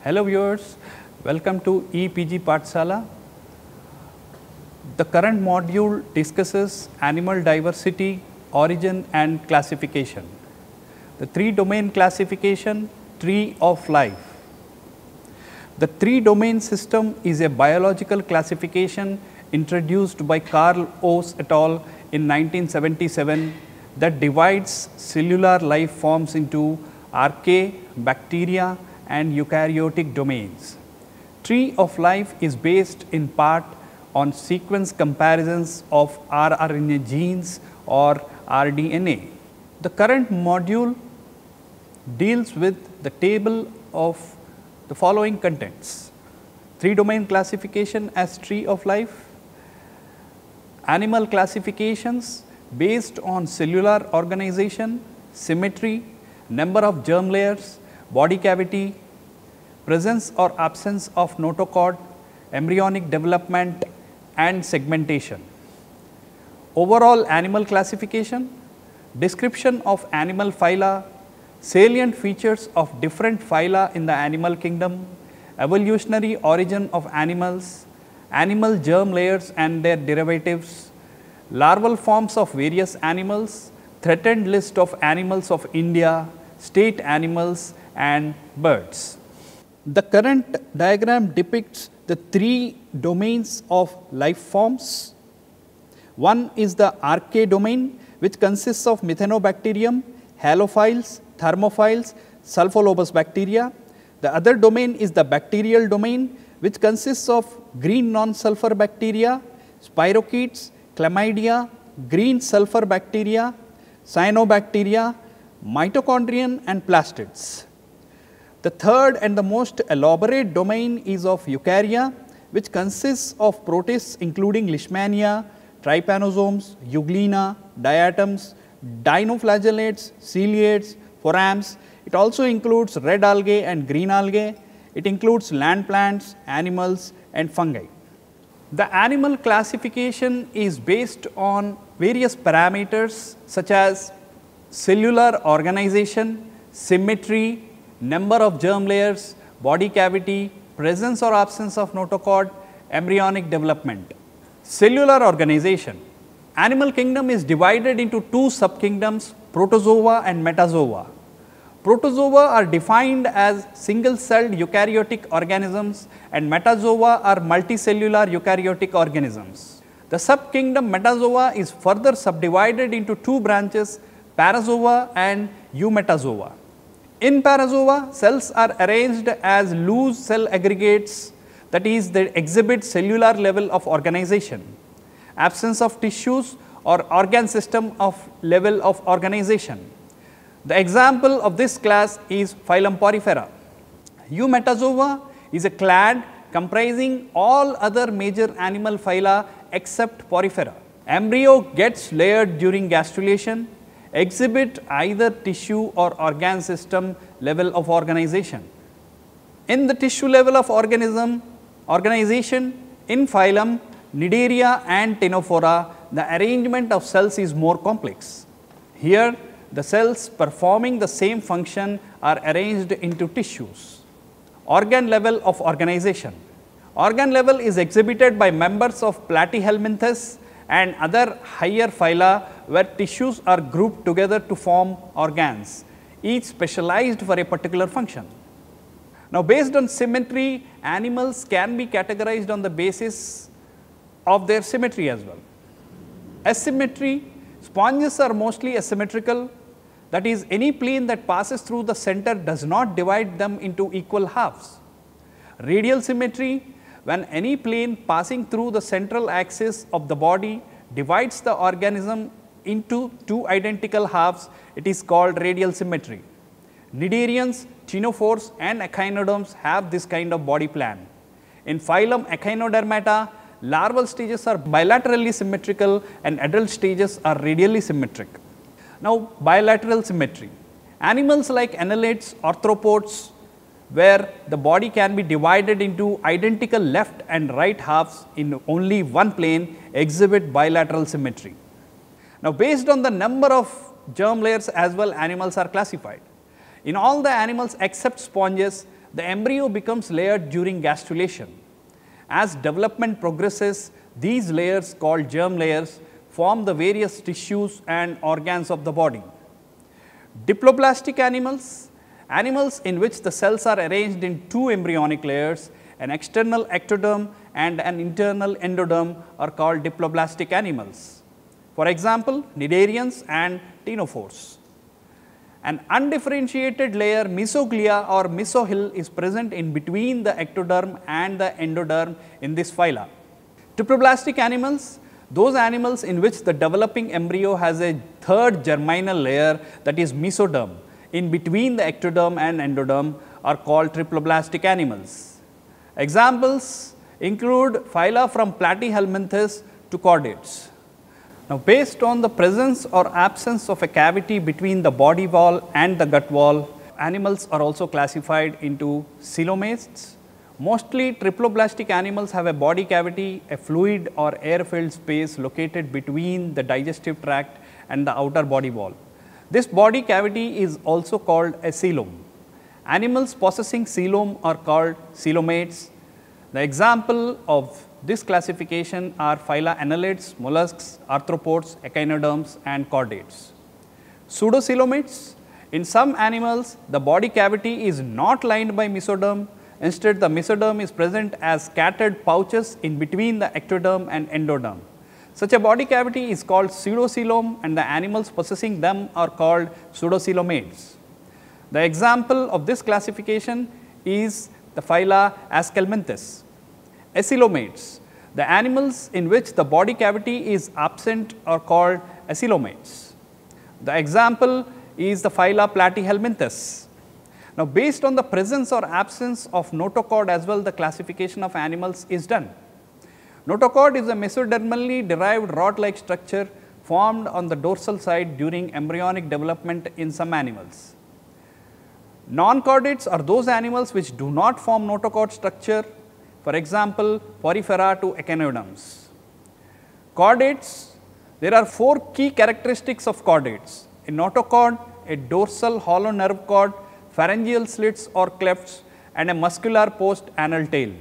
Hello viewers, welcome to EPG Pathshala. The current module discusses animal diversity, origin and classification. The three domain classification, tree of life. The three domain system is a biological classification introduced by Carl Oss et al. In 1977 that divides cellular life forms into archaea, bacteria and eukaryotic domains. Tree of life is based in part on sequence comparisons of rRNA genes or rDNA. The current module deals with the table of the following contents: three domain classification as tree of life, animal classifications based on cellular organization, symmetry, number of germ layers, body cavity, presence or absence of notochord, embryonic development and segmentation. Overall animal classification, description of animal phyla, salient features of different phyla in the animal kingdom, evolutionary origin of animals, animal germ layers and their derivatives, larval forms of various animals, threatened list of animals of India, state animals and birds. The current diagram depicts the three domains of life forms. One is the archaea domain, which consists of Methanobacterium, halophiles, thermophiles, sulfolobus bacteria. The other domain is the bacterial domain, which consists of green non-sulfur bacteria, spirochetes, chlamydia, green sulfur bacteria, cyanobacteria, mitochondrion and plastids. The third and the most elaborate domain is of eukarya, which consists of protists including leishmania, trypanosomes, euglena, diatoms, dinoflagellates, ciliates, forams. It also includes red algae and green algae. It includes land plants, animals and fungi. The animal classification is based on various parameters such as cellular organization, symmetry, number of germ layers, body cavity, presence or absence of notochord, embryonic development. Cellular organization. Animal kingdom is divided into two subkingdoms, protozoa and metazoa. Protozoa are defined as single-celled eukaryotic organisms and metazoa are multicellular eukaryotic organisms. The subkingdom metazoa is further subdivided into two branches, parazoa and eumetazoa. In parazoa, cells are arranged as loose cell aggregates, that is, they exhibit cellular level of organization, absence of tissues or organ system of level of organization. The example of this class is phylum Porifera. Eumetazoa is a clade comprising all other major animal phyla except Porifera. Embryo gets layered during gastrulation, exhibit either tissue or organ system level of organization. In the tissue level of organization in phylum Cnidaria and Ctenophora, the arrangement of cells is more complex. Here the cells performing the same function are arranged into tissues. Organ level of organization. Organ level is exhibited by members of Platyhelminthes and other higher phyla where tissues are grouped together to form organs, each specialized for a particular function. Now, based on symmetry, animals can be categorized on the basis of their symmetry as well. Asymmetry, sponges are mostly asymmetrical, that is, any plane that passes through the center does not divide them into equal halves. Radial symmetry, when any plane passing through the central axis of the body divides the organism into two identical halves, it is called radial symmetry. Cnidarians, ctenophores and echinoderms have this kind of body plan. In phylum Echinodermata, larval stages are bilaterally symmetrical and adult stages are radially symmetric. Now, bilateral symmetry. Animals like annelids, arthropods, where the body can be divided into identical left and right halves in only one plane, exhibit bilateral symmetry. Now, based on the number of germ layers as well, animals are classified. In all the animals except sponges, the embryo becomes layered during gastrulation. As development progresses, these layers, called germ layers, form the various tissues and organs of the body. Diploblastic animals, animals in which the cells are arranged in two embryonic layers, an external ectoderm and an internal endoderm, are called diploblastic animals. For example, cnidarians and ctenophores. An undifferentiated layer, mesoglia or mesohyl, is present in between the ectoderm and the endoderm in this phyla. Triploblastic animals, those animals in which the developing embryo has a third germinal layer, that is mesoderm, in between the ectoderm and endoderm, are called triploblastic animals. Examples include phyla from Platyhelminthes to chordates. Now, based on the presence or absence of a cavity between the body wall and the gut wall, animals are also classified into coelomates. Mostly triploblastic animals have a body cavity, a fluid or air filled space located between the digestive tract and the outer body wall. This body cavity is also called a coelom. Animals possessing coelom are called coelomates. The example of this classification are phyla annelids, mollusks, arthropods, echinoderms and chordates. Pseudocoelomates, in some animals the body cavity is not lined by mesoderm. Instead, the mesoderm is present as scattered pouches in between the ectoderm and endoderm. Such a body cavity is called pseudocoelom and the animals possessing them are called pseudocoelomates. The example of this classification is the phyla Aschelminthes. Acoelomates, the animals in which the body cavity is absent are called acoelomates. The example is the phyla Platyhelminthes. Now, based on the presence or absence of notochord as well, the classification of animals is done. Notochord is a mesodermally derived rod-like structure formed on the dorsal side during embryonic development in some animals. Non-chordates are those animals which do not form notochord structure, for example, Porifera to echinoderms. Chordates, there are 4 key characteristics of chordates: a notochord, a dorsal hollow nerve cord, pharyngeal slits or clefts and a muscular post-anal tail.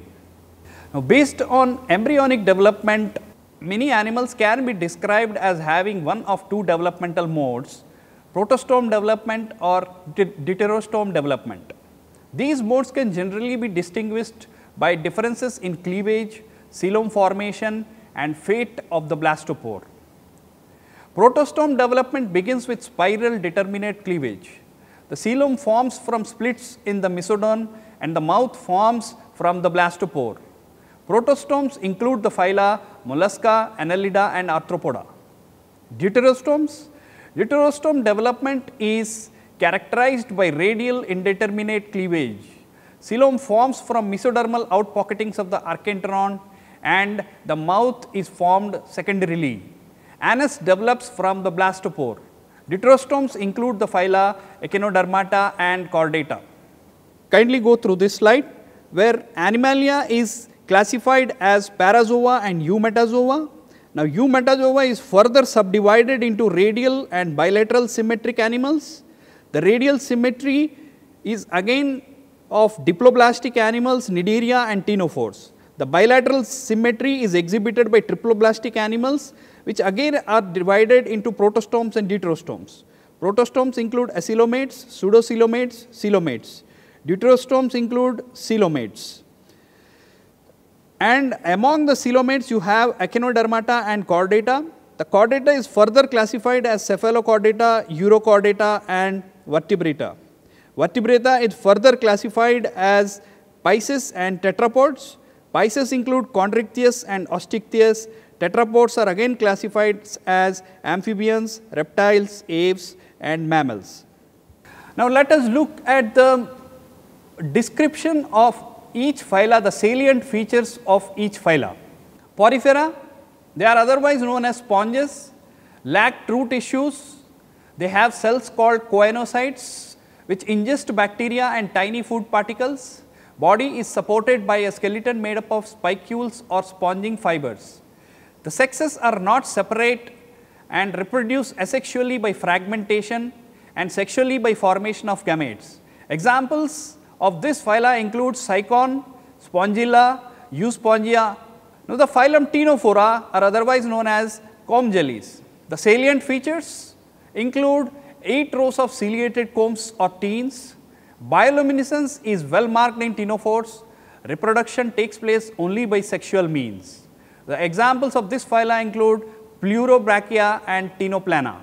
Now, based on embryonic development, many animals can be described as having one of two developmental modes: protostome development or deuterostome development. These modes can generally be distinguished by differences in cleavage, coelom formation and fate of the blastopore. Protostome development begins with spiral determinate cleavage. The coelom forms from splits in the mesoderm and the mouth forms from the blastopore. Protostomes include the phyla Mollusca, Annelida and Arthropoda. Deuterostomes, deuterostome development is characterized by radial indeterminate cleavage. Coelom forms from mesodermal outpocketings of the archenteron and the mouth is formed secondarily. Anus develops from the blastopore. Deuterostomes include the phyla Echinodermata and Chordata. Kindly go through this slide where Animalia is classified as Parazoa and Eumetazoa. Now, Eumetazoa is further subdivided into radial and bilateral symmetric animals. The radial symmetry is again of diploblastic animals, Cnidaria and Ctenophores. The bilateral symmetry is exhibited by triploblastic animals, which again are divided into protostomes and deuterostomes. Protostomes include acoelomates, pseudocoelomates, coelomates. Deuterostomes include coelomates. And among the coelomates you have Echinodermata and Chordata. The Chordata is further classified as Cephalochordata, Urochordata and Vertebrata. Vertebrata is further classified as Pisces and Tetrapods. Pisces include Chondrichthyes and Osteichthyes. Tetrapods are again classified as Amphibians, Reptiles, Aves and Mammals. Now, let us look at the description of each phyla, the salient features of each phyla. Porifera, they are otherwise known as sponges, lack true tissues. They have cells called choanocytes which ingest bacteria and tiny food particles. Body is supported by a skeleton made up of spicules or sponging fibers. The sexes are not separate and reproduce asexually by fragmentation and sexually by formation of gametes. Examples of this phyla include Cycon, Spongilla, Euspongia. Now, the phylum Ctenophora are otherwise known as comb jellies. The salient features include 8 rows of ciliated combs or teens. Bioluminescence is well marked in ctenophores. Reproduction takes place only by sexual means. The examples of this phyla include Pleurobrachia and Ctenoplana.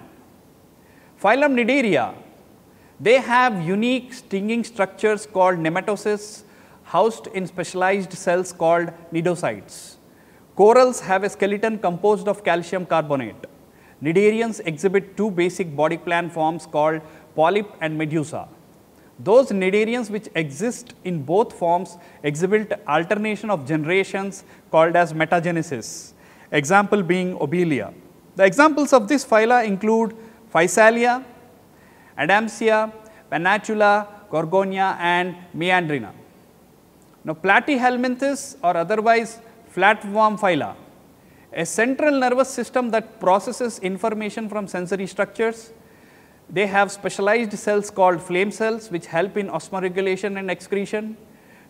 Phylum Cnidaria, they have unique stinging structures called nematocysts housed in specialized cells called cnidocytes. Corals have a skeleton composed of calcium carbonate. Cnidarians exhibit 2 basic body plan forms called polyp and medusa. Those cnidarians which exist in both forms exhibit alternation of generations called as metagenesis, example being Obelia. The examples of this phyla include Physalia, Adamsia, Panatula, Gorgonia and Meandrina. Now, Platyhelminthes or otherwise flatworm phyla, a central nervous system that processes information from sensory structures. They have specialized cells called flame cells which help in osmoregulation and excretion.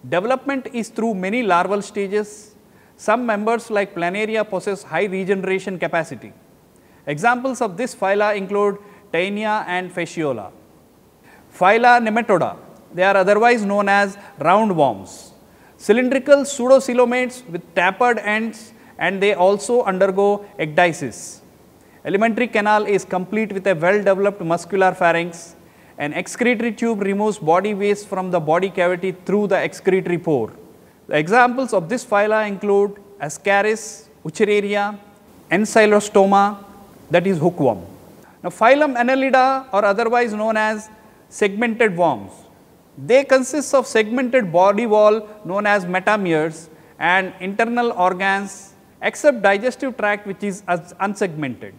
Development is through many larval stages. Some members like Planaria possess high regeneration capacity. Examples of this phyla include Taenia and Fasciola. Phyla Nematoda, they are otherwise known as roundworms. Cylindrical pseudocoelomates with tapered ends, and they also undergo ecdysis. Alimentary canal is complete with a well developed muscular pharynx. An excretory tube removes body waste from the body cavity through the excretory pore. The examples of this phyla include Ascaris, Wuchereria, Ancylostoma, that is hookworm. Now, phylum Annelida or otherwise known as segmented worms. They consist of segmented body wall known as metameres and internal organs except digestive tract which is unsegmented.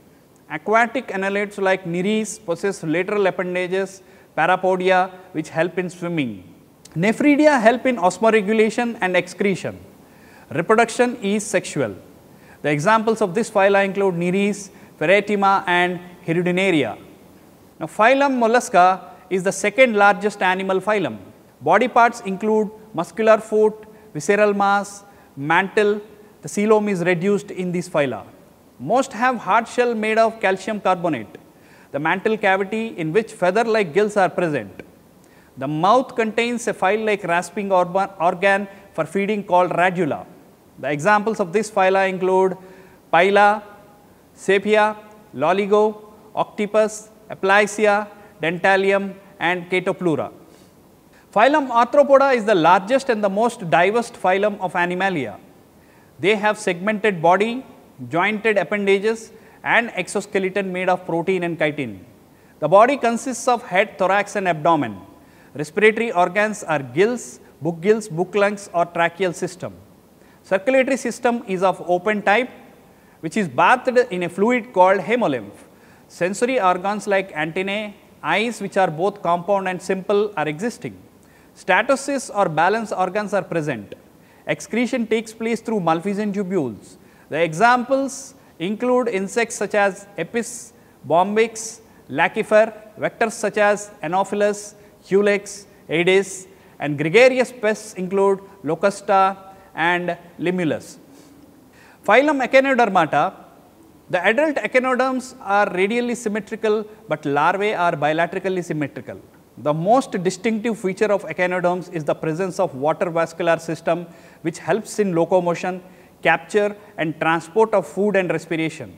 Aquatic annelids like Nereis possess lateral appendages, parapodia which help in swimming. Nephridia help in osmoregulation and excretion. Reproduction is sexual. The examples of this phyla include Nereis, Ferretima and Hirudinaria. Now, phylum Mollusca is the second largest animal phylum. Body parts include muscular foot, visceral mass, mantle. The coelom is reduced in these phyla. Most have hard shell made of calcium carbonate. The mantle cavity in which feather-like gills are present. The mouth contains a file-like rasping organ for feeding called radula. The examples of this phyla include Pila, Sepia, Loligo, Octopus, Aplysia, Dentalium and Catopleura. Phylum Arthropoda is the largest and the most diverse phylum of Animalia. They have segmented body, jointed appendages and exoskeleton made of protein and chitin. The body consists of head, thorax and abdomen. Respiratory organs are gills, book lungs or tracheal system. Circulatory system is of open type which is bathed in a fluid called hemolymph. Sensory organs like antennae, eyes which are both compound and simple are existing. Statocysts or balance organs are present. Excretion takes place through Malphizian tubules. The examples include insects such as Apis, Bombyx, Laccifer, vectors such as Anopheles, Culex, Aedes and gregarious pests include Locusta and Limulus. Phylum Echinodermata, the adult echinoderms are radially symmetrical, but larvae are bilaterally symmetrical. The most distinctive feature of echinoderms is the presence of water vascular system which helps in locomotion, capture and transport of food and respiration.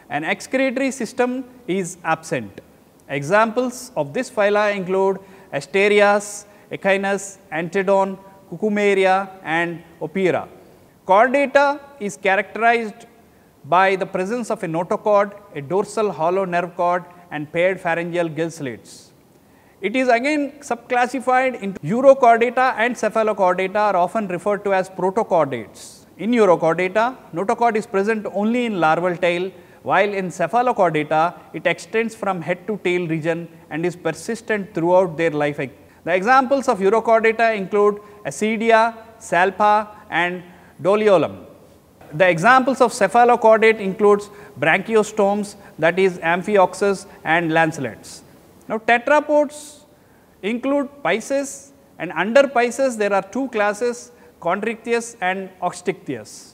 An excretory system is absent. Examples of this phyla include Asterias, Echinus, Antedon, Cucumeria and Opera. Chordata is characterized by the presence of a notochord, a dorsal hollow nerve cord and paired pharyngeal gill slits. It is again subclassified into Urochordata and Cephalochordata are often referred to as protochordates. In Urochordata, notochord is present only in larval tail, while in Cephalochordata, it extends from head to tail region and is persistent throughout their life. The examples of Urochordata include Acidia, Salpa and Doliolum. The examples of cephalochordate includes brachiostomes, that is Amphioxus and lancelets. Now, tetrapods include Pisces, And under Pisces there are two classes, Chondrichthyes and Oxychthyes.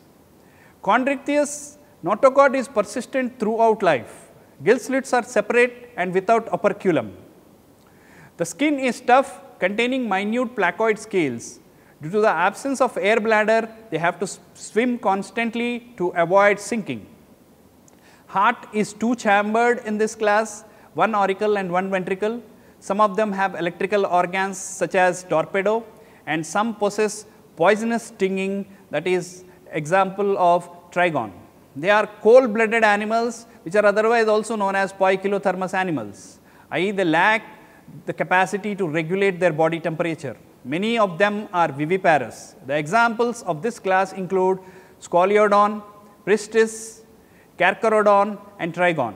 Chondrichthyes notochord is persistent throughout life. Gill slits are separate and without operculum. The skin is tough, containing minute placoid scales. Due to the absence of air bladder, they have to swim constantly to avoid sinking. Heart is two chambered in this class, one auricle and one ventricle. Some of them have electrical organs such as torpedo, and some possess poisonous stinging, that is example of trigon. They are cold-blooded animals which are otherwise also known as poikilothermous animals, i.e. they lack the capacity to regulate their body temperature. Many of them are viviparous. The examples of this class include Scoliodon, Pristis, Carcharodon and Trigon.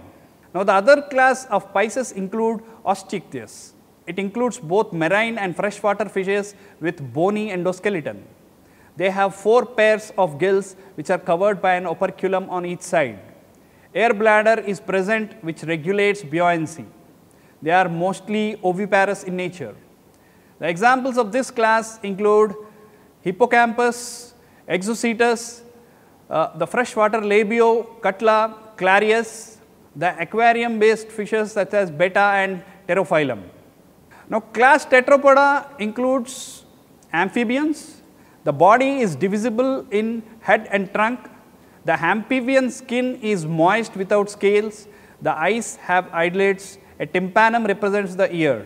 Now, the other class of Pisces include Oxychthyes. It includes both marine and freshwater fishes with bony endoskeleton. They have 4 pairs of gills which are covered by an operculum on each side. Air bladder is present which regulates buoyancy. They are mostly oviparous in nature. The examples of this class include Hippocampus, Exocetus, the freshwater labio, Cutla, Clarius, the aquarium based fishes such as Betta and Pterophyllum. Now, class Tetrapoda includes amphibians. The body is divisible in head and trunk. The amphibian skin is moist without scales. The eyes have eyelids. A tympanum represents the ear.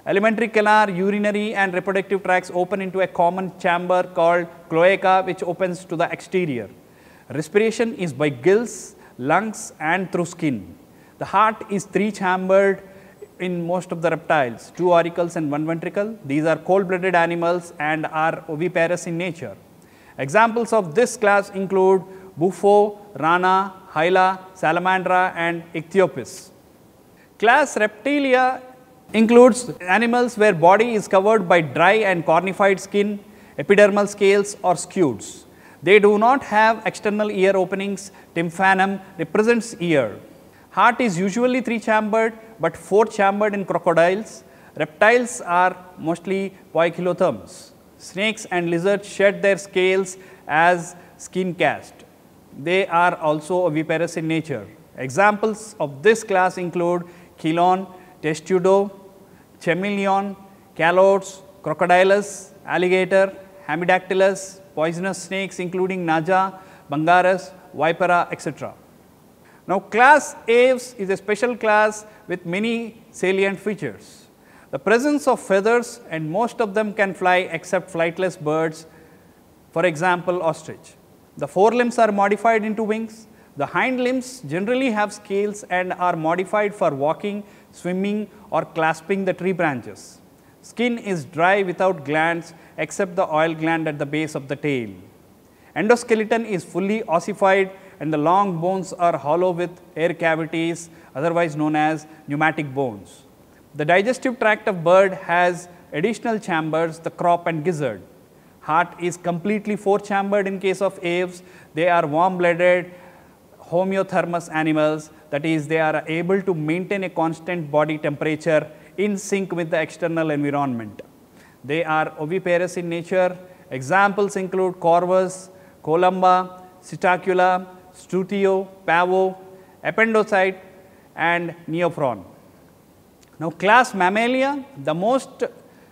Alimentary canal, urinary and reproductive tracts open into a common chamber called cloaca, which opens to the exterior. Respiration is by gills, lungs and through skin. The heart is 3-chambered in most of the reptiles, 2 auricles and 1 ventricle. These are cold-blooded animals and are oviparous in nature. Examples of this class include Bufo, Rana, Hyla, Salamandra and Ichthyopis. Class Reptilia includes animals where body is covered by dry and cornified skin, epidermal scales or scuds. They do not have external ear openings. Tympanum represents ear. Heart is usually 3-chambered, but 4-chambered in crocodiles. Reptiles are mostly poikilotherms. Snakes and lizards shed their scales as skin cast. They are also oviparous in nature. Examples of this class include Chelone, Testudo, Chameleon, Calotes, Crocodilus, alligator, Hemidactylus, poisonous snakes including Naja, Bangaras, Vipera, etc. Now, class Aves is a special class with many salient features. The presence of feathers, and most of them can fly except flightless birds, for example, ostrich. The forelimbs are modified into wings. The hind limbs generally have scales and are modified for walking, swimming or clasping the tree branches. Skin is dry without glands except the oil gland at the base of the tail. Endoskeleton is fully ossified and the long bones are hollow with air cavities, otherwise known as pneumatic bones. The digestive tract of bird has additional chambers, the crop and gizzard. Heart is completely 4-chambered in case of aves. They are warm-blooded homeothermous animals, that is, they are able to maintain a constant body temperature in sync with the external environment. They are oviparous in nature. Examples include Corvus, Columba, Psittacula, Strutio, Pavo, Appendocyte and Neophron. Now, class Mammalia, the most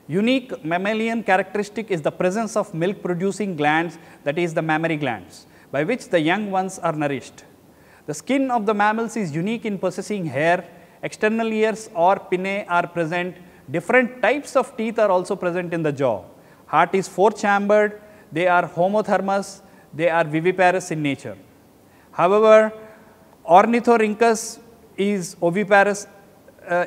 unique mammalian characteristic is the presence of milk producing glands, that is the mammary glands, by which the young ones are nourished. The skin of the mammals is unique in possessing hair, external ears or pinnae are present, different types of teeth are also present in the jaw. Heart is 4-chambered, they are homothermous, they are viviparous in nature. However, Ornithorhynchus is oviparous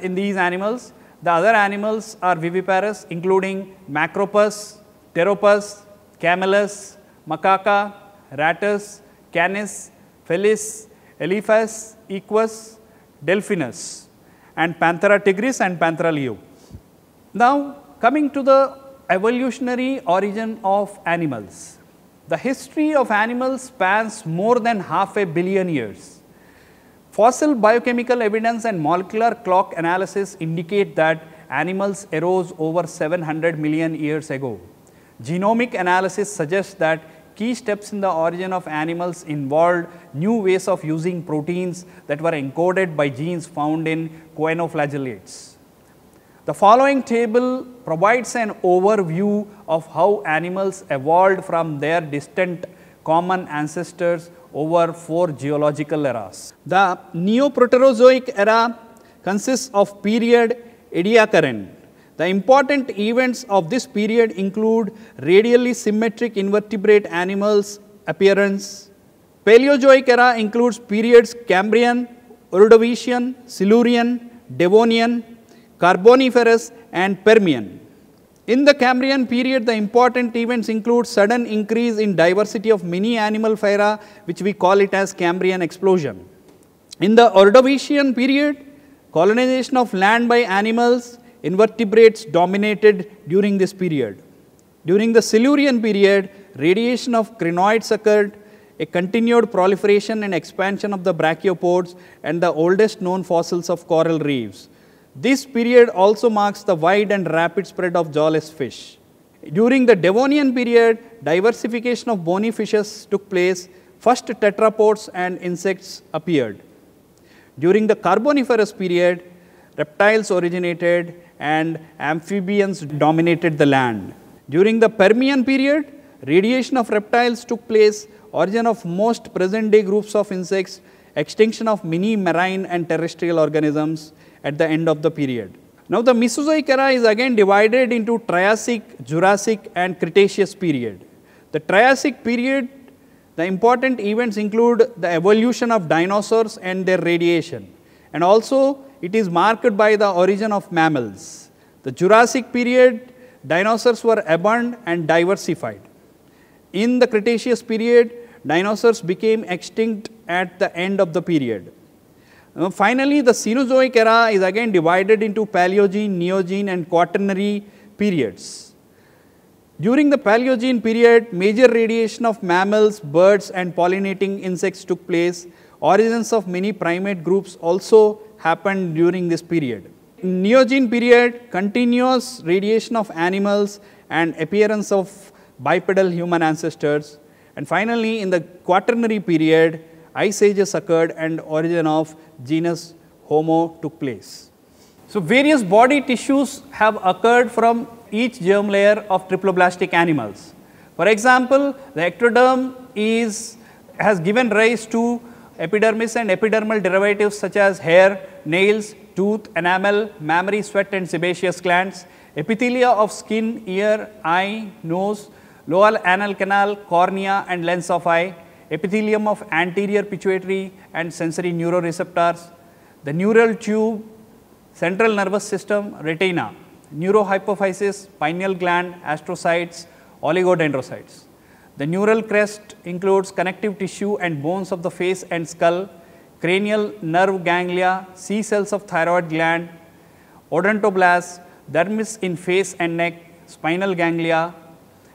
in these animals. The other animals are viviparous, including Macropus, Pteropus, Camelus, Macaca, Rattus, Canis, Felis, Elephas, Equus, Delphinus and Panthera tigris and Panthera leo. Now, coming to the evolutionary origin of animals. The history of animals spans more than half-a billion years. Fossil biochemical evidence and molecular clock analysis indicate that animals arose over 700 million years ago. Genomic analysis suggests that key steps in the origin of animals involved new ways of using proteins that were encoded by genes found in choanoflagellates. The following table provides an overview of how animals evolved from their distant common ancestors over 4 geological eras. The Neoproterozoic era consists of period Ediacaran. The important events of this period include radially symmetric invertebrate animals appearance. Paleozoic era includes periods Cambrian, Ordovician, Silurian, Devonian, Carboniferous and Permian. In the Cambrian period, the important events include sudden increase in diversity of many animal phyla, which we call it as Cambrian explosion. In the Ordovician period, colonization of land by animals, invertebrates dominated during this period. During the Silurian period, radiation of crinoids occurred, a continued proliferation and expansion of the brachiopods and the oldest known fossils of coral reefs. This period also marks the wide and rapid spread of jawless fish. During the Devonian period, diversification of bony fishes took place, first tetrapods and insects appeared. During the Carboniferous period, reptiles originated and amphibians dominated the land. During the Permian period, radiation of reptiles took place, origin of most present day groups of insects, extinction of many marine and terrestrial organisms at the end of the period. Now, the Mesozoic era is again divided into Triassic, Jurassic and Cretaceous period. The Triassic period, the important events include the evolution of dinosaurs and their radiation, and also it is marked by the origin of mammals. The Jurassic period, dinosaurs were abundant and diversified. In the Cretaceous period, dinosaurs became extinct at the end of the period. Finally, the Cenozoic era is again divided into Paleogene, Neogene and Quaternary periods. During the Paleogene period, major radiation of mammals, birds and pollinating insects took place. Origins of many primate groups also happened during this period. In Neogene period, continuous radiation of animals and appearance of bipedal human ancestors. And finally, in the Quaternary period, ice ages occurred and origin of genus Homo took place. So, various body tissues have occurred from each germ layer of triploblastic animals. For example, the ectoderm has given rise to epidermis and epidermal derivatives such as hair, nails, tooth, enamel, mammary, sweat and sebaceous glands, epithelia of skin, ear, eye, nose, lower anal canal, cornea and lens of eye, epithelium of anterior pituitary and sensory neuroreceptors, the neural tube, central nervous system, retina, neurohypophysis, pineal gland, astrocytes, oligodendrocytes. The neural crest includes connective tissue and bones of the face and skull, cranial nerve ganglia, C cells of thyroid gland, odontoblasts, dermis in face and neck, spinal ganglia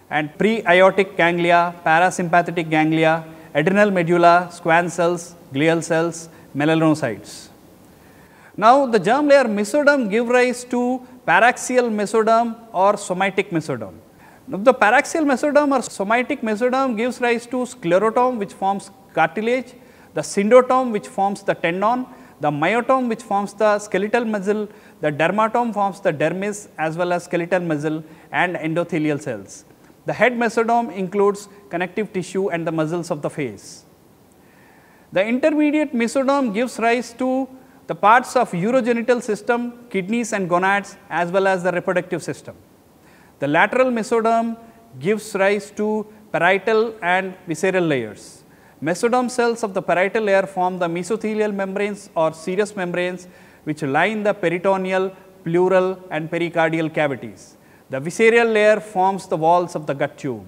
and pre-aortic ganglia, parasympathetic ganglia, adrenal medulla, squam cells, glial cells, melanocytes. Now, the germ layer mesoderm give rise to paraxial mesoderm or somatic mesoderm. Now, the paraxial mesoderm or somatic mesoderm gives rise to sclerotome which forms cartilage, the syndotome which forms the tendon, the myotome which forms the skeletal muscle, the dermatome forms the dermis as well as skeletal muscle and endothelial cells. The head mesoderm includes connective tissue and the muscles of the face. The intermediate mesoderm gives rise to the parts of urogenital system, kidneys and gonads as well as the reproductive system. The lateral mesoderm gives rise to parietal and visceral layers. Mesoderm cells of the parietal layer form the mesothelial membranes or serous membranes which line the peritoneal, pleural and pericardial cavities. The visceral layer forms the walls of the gut tube.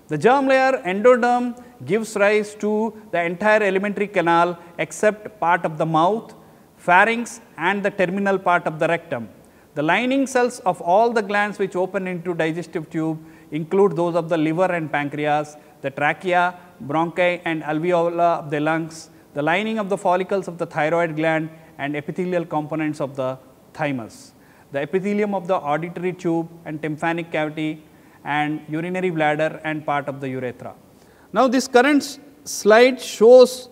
The germ layer endoderm gives rise to the entire alimentary canal except part of the mouth, pharynx and the terminal part of the rectum. The lining cells of all the glands which open into digestive tube include those of the liver and pancreas, the trachea, bronchi and alveola of the lungs, the lining of the follicles of the thyroid gland and epithelial components of the thymus. the epithelium of the auditory tube and tympanic cavity, and urinary bladder and part of the urethra. Now, this current slide shows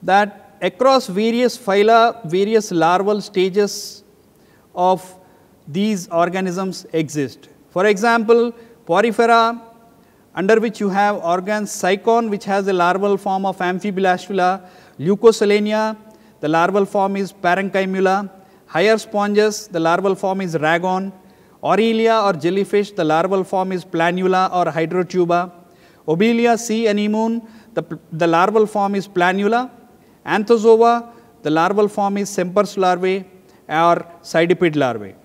that across various phyla, various larval stages of these organisms exist. For example, Porifera, under which you have organs Cycon, which has the larval form of Amphiblastula, Leucoselenia, the larval form is Parenchyma, higher sponges, the larval form is Ragon, Aurelia or jellyfish, the larval form is Planula or Hydrotuba, Obelia, sea anemone, the larval form is Planula, Anthozoa, the larval form is Semper's larvae or Cydipid larvae.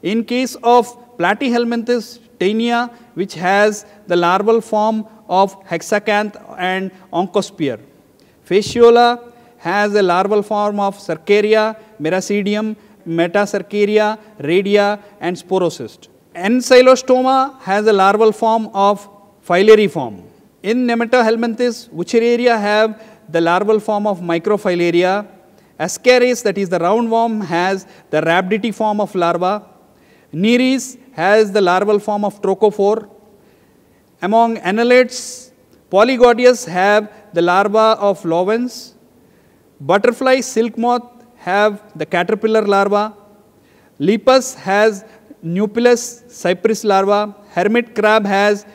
In case of Platyhelminthes taenia, which has the larval form of Hexacanth and Oncosphere. Fasciola has a larval form of Cercaria, Meracidium, Metacercaria, Radia and Sporocyst. Ancylostoma has a larval form of Filariform. In Nematohelminthes, Wuchereria have the larval form of Microfilaria. Ascaris, that is the roundworm, has the rhabditiform of larva. Nereis has the larval form of Trochophore. Among annelids, Polygodius have the larva of Lovens. Butterfly, silk moth have the caterpillar larva. Lepus has Nupulus cypris larva. Hermit crab has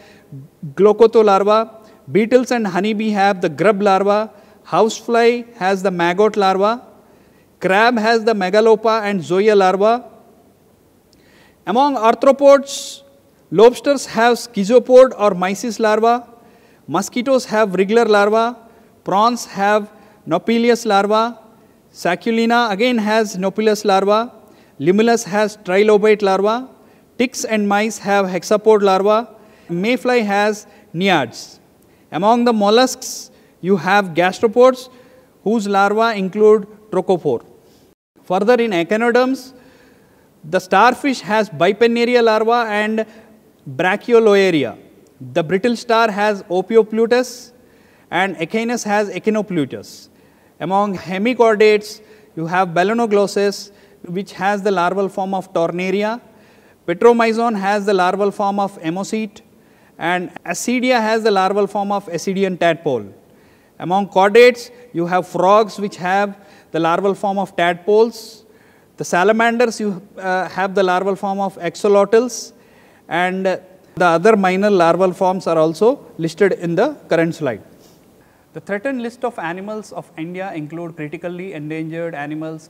Glocoto larva. Beetles and honeybee have the grub larva. Housefly has the maggot larva. Crab has the megalopa and zoea larva. Among arthropods, lobsters have schizopod or mysis larva. Mosquitoes have wriggler larva. Prawns have Nopelius larva. Saculina again has Nopelius larva. Limulus has trilobite larva. Ticks and mice have hexapod larva. Mayfly has naiads. Among the mollusks, you have gastropods whose larvae include trochophore. Further, in echinoderms, the starfish has bipennaria larva and Brachyloaria. The brittle star has Ophioplutus and Echinus has Echinoplutus. Among hemichordates, you have Balanoglossus, which has the larval form of Tornaria. Petromyzon has the larval form of Emocete, and Ascidia has the larval form of Ascidian tadpole. Among chordates, you have frogs which have the larval form of tadpoles. The salamanders, you have the larval form of axolotls, and the other minor larval forms are also listed in the current slide. The threatened list of animals of India include critically endangered animals,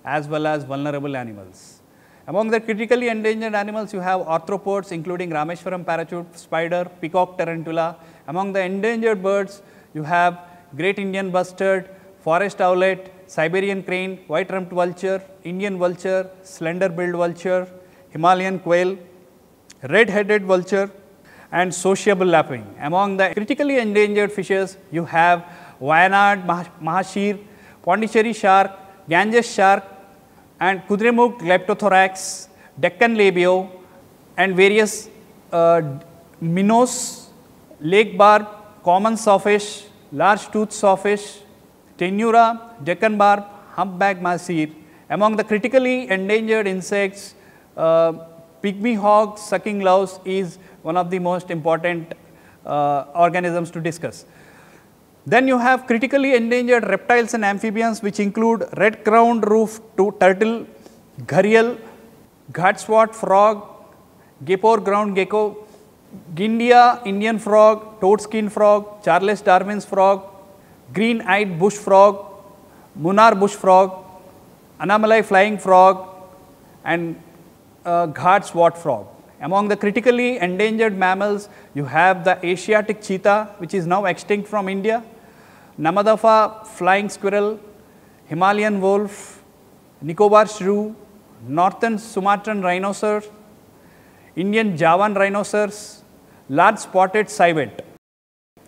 as well as vulnerable animals. Among the critically endangered animals, you have arthropods including Rameshwaram parachute spider, peacock tarantula. Among the endangered birds, you have great Indian bustard, forest owlet, Siberian crane, white-rumped vulture, Indian vulture, slender-billed vulture, Himalayan quail, red-headed vulture, and sociable lapwing. Among the critically endangered fishes, you have Wayanad mahashir, Pondicherry shark, Ganges shark, and Kudremukh glyptothorax, Deccan labio, and various minnows, lake barb, common sawfish, large tooth sawfish, Tenura, Deccan barb, humpback mahseer. Among the critically endangered insects, pygmy hog sucking louse is one of the most important organisms to discuss. Then you have critically endangered reptiles and amphibians, which include red-crowned roof turtle, gharial, ghatswat frog, Gepor ground gecko, Gindia Indian frog, toad-skin frog, Charles Darwin's frog, green-eyed bush frog, Munar bush frog, Annamalai flying frog, and Ghatswat frog. Among the critically endangered mammals, you have the Asiatic cheetah, which is now extinct from India, Namadafa flying squirrel, Himalayan wolf, Nicobar shrew, northern Sumatran rhinoceros, Indian Javan rhinoceros, large spotted civet.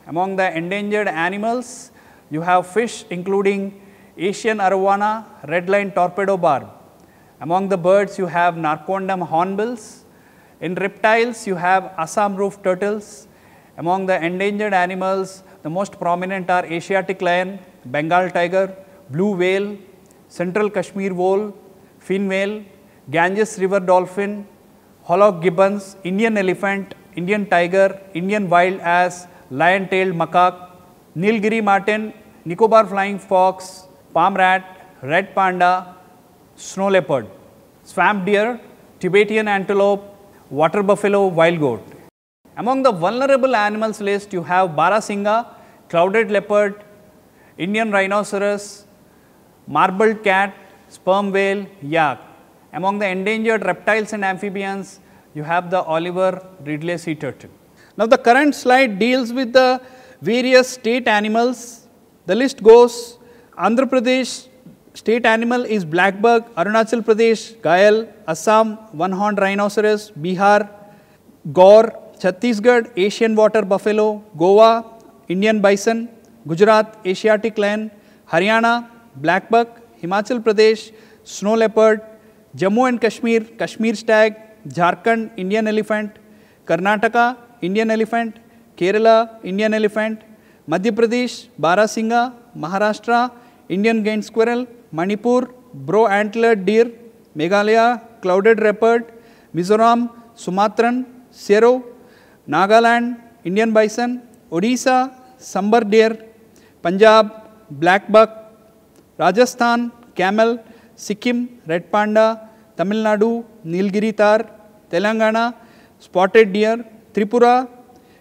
Among the endangered animals, you have fish including Asian arowana, red-line torpedo barb. Among the birds, you have Narcondam hornbills. In reptiles, you have Assam roof turtles. Among the endangered animals, the most prominent are Asiatic lion, Bengal tiger, blue whale, central Kashmir vole, fin whale, Ganges river dolphin, Hollow gibbons, Indian elephant, Indian tiger, Indian wild ass, lion-tailed macaque, Nilgiri marten, Nicobar flying fox, palm rat, red panda, snow leopard, swamp deer, Tibetan antelope, water buffalo, wild goat. Among the vulnerable animals list, you have Barasingha, clouded leopard, Indian rhinoceros, marbled cat, sperm whale, yak. Among the endangered reptiles and amphibians, you have the Oliver Ridley sea turtle. Now, the current slide deals with the various state animals. The list goes: Andhra Pradesh state animal is black bug, Arunachal Pradesh ghayal, Assam one-horned rhinoceros, Bihar gaur, Chhattisgarh Asian water buffalo, Goa Indian bison, Gujarat Asiatic lion, Haryana black buck, Himachal Pradesh snow leopard, Jammu and Kashmir Kashmir stag, Jharkhand Indian elephant, Karnataka Indian elephant, Kerala Indian elephant, Madhya Pradesh Barasingha, Maharashtra Indian gained squirrel, Manipur brow antlered deer, Meghalaya clouded leopard, Mizoram Sumatran Sero, Nagaland Indian bison, Odisha sambar deer, Punjab black buck, Rajasthan camel, Sikkim red panda, Tamil Nadu Nilgiri tar, Telangana spotted deer, Tripura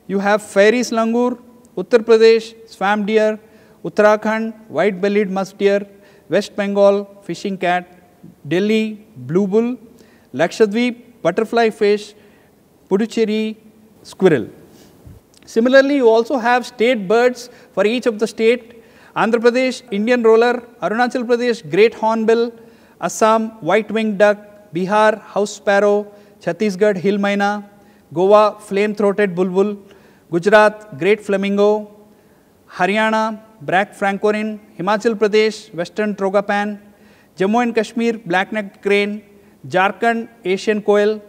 you have fairy langur, Uttar Pradesh swamp deer, Uttarakhand white bellied musk deer, West Bengal fishing cat, Delhi blue bull, Lakshadweep butterfly fish, Puducherry squirrel. Similarly, you also have state birds for each of the state. Andhra Pradesh Indian roller, Arunachal Pradesh great hornbill, Assam white winged duck, Bihar house sparrow, Chhattisgarh hill myna, Goa flame throated bulbul, Gujarat great flamingo, Haryana black francolin, Himachal Pradesh western trogopan, Jammu and Kashmir black necked crane, Jharkhand Asian quail,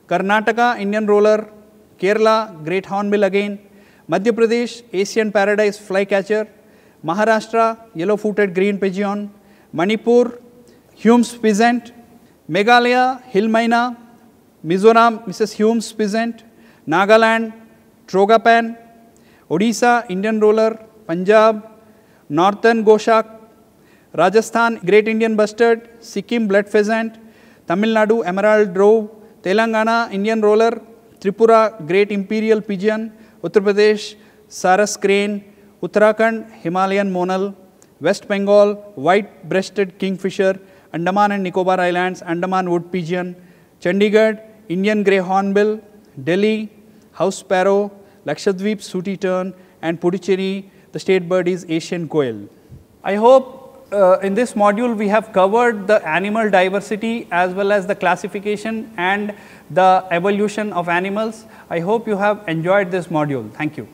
Karnataka Indian roller, Kerala great hornbill again, Madhya Pradesh Asian paradise flycatcher, Maharashtra yellow footed green pigeon, Manipur Hume's pheasant, Meghalaya hill myna, Mizoram Mrs. Hume's pheasant, Nagaland trogopan, Odisha Indian roller, Punjab northern goshak, Rajasthan great Indian bustard, Sikkim blood pheasant, Tamil Nadu emerald roe, Telangana Indian roller, Tripura great imperial pigeon, Uttar Pradesh Saras crane, Uttarakhand Himalayan monal, West Bengal white breasted kingfisher, Andaman and Nicobar Islands Andaman wood pigeon, Chandigarh Indian grey hornbill, Delhi house sparrow, Lakshadweep sooty tern, and Puducherry the state bird is Asian quail. I hope in this module we have covered the animal diversity as well as the classification and the evolution of animals. I hope you have enjoyed this module. Thank you.